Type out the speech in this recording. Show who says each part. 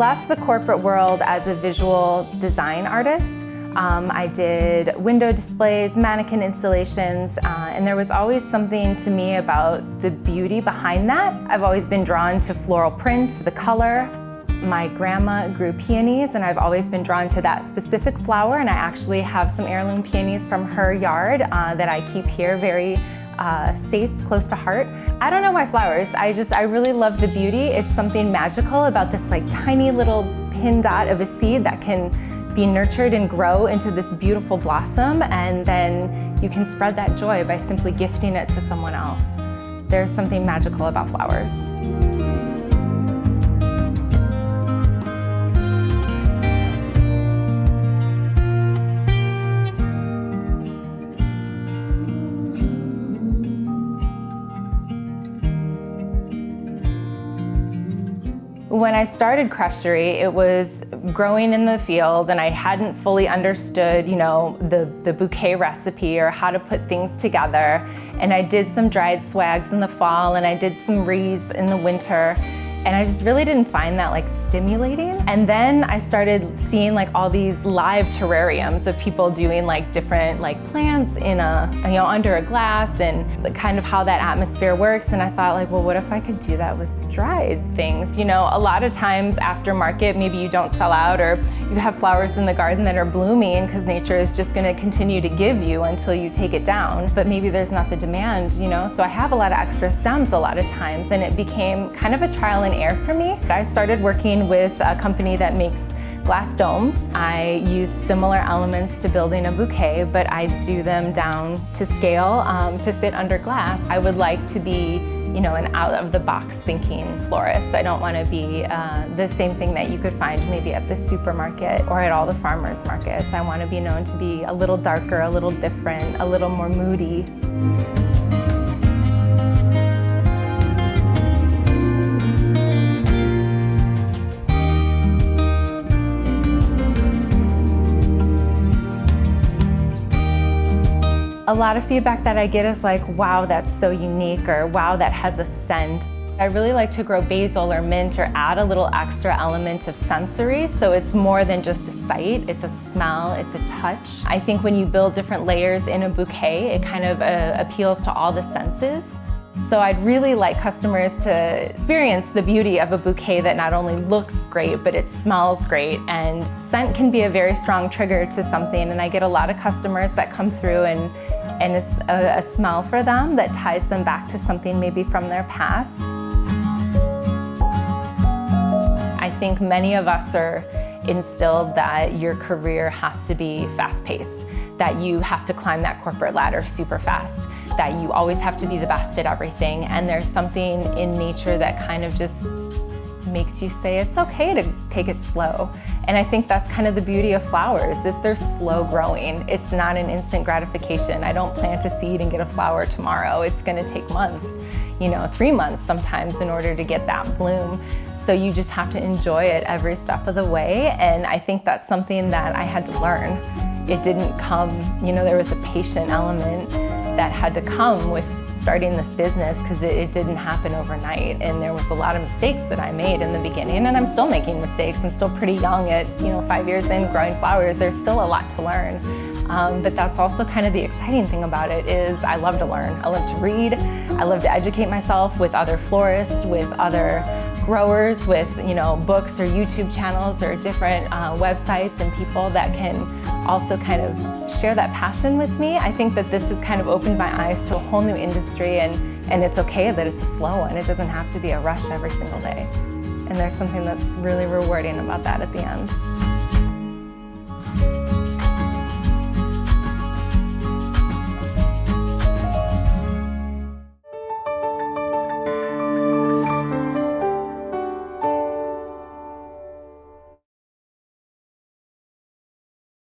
Speaker 1: left the corporate world as a visual design artist. I did window displays, mannequin installations, and there was always something to me about the beauty behind that. I've always been drawn to floral print, the color. My grandma grew peonies, and I've always been drawn to that specific flower, and I actually have some heirloom peonies from her yard that I keep here, very safe, close to heart. I don't know why flowers, I really love the beauty. It's something magical about this like tiny little pin dot of a seed that can be nurtured and grow into this beautiful blossom, and then you can spread that joy by simply gifting it to someone else. There's something magical about flowers. When I started Crescere, it was growing in the field, and I hadn't fully understood, the bouquet recipe or how to put things together. And I did some dried swags in the fall, and I did some wreaths in the winter. And I just really didn't find that stimulating. And then I started seeing all these live terrariums of people doing different plants in under a glass, and kind of how that atmosphere works. And I thought well, what if I could do that with dried things? A lot of times after market, maybe you don't sell out, or you have flowers in the garden that are blooming because nature is just gonna continue to give you until you take it down. But maybe there's not the demand, so I have a lot of extra stems a lot of times, and it became kind of a trial and error for me. I started working with a company that makes glass domes. I use similar elements to building a bouquet, but I do them down to scale to fit under glass. I would like to be an out-of-the-box thinking florist. I don't want to be the same thing that you could find maybe at the supermarket or at all the farmers markets. I want to be known to be a little darker, a little different, a little more moody. A lot of feedback that I get is wow, that's so unique, or wow, that has a scent. I really like to grow basil or mint, or add a little extra element of sensory, so it's more than just a sight, it's a smell, it's a touch. I think when you build different layers in a bouquet, it kind of appeals to all the senses. So I'd really like customers to experience the beauty of a bouquet that not only looks great, but it smells great. And scent can be a very strong trigger to something, and I get a lot of customers that come through and it's a smell for them that ties them back to something maybe from their past. I think many of us are instilled that your career has to be fast-paced, that you have to climb that corporate ladder super fast, that you always have to be the best at everything, and there's something in nature that kind of just makes you say it's okay to take it slow. And I think that's kind of the beauty of flowers, is they're slow growing. It's not an instant gratification. I don't plant a seed and get a flower tomorrow. It's gonna take months, 3 months sometimes in order to get that bloom. So you just have to enjoy it every step of the way. And I think that's something that I had to learn. It didn't come, there was a patient element that had to come with starting this business, because it didn't happen overnight. And there was a lot of mistakes that I made in the beginning, and I'm still making mistakes. I'm still pretty young at 5 years in growing flowers. There's still a lot to learn. But that's also kind of the exciting thing about it, is I love to learn. I love to read. I love to educate myself with other florists, with other growers, with books or YouTube channels or different websites, and people that can also kind of share that passion with me. I think that this has kind of opened my eyes to a whole new industry, and it's okay that it's a slow one. It doesn't have to be a rush every single day. And there's something that's really rewarding about that at the end.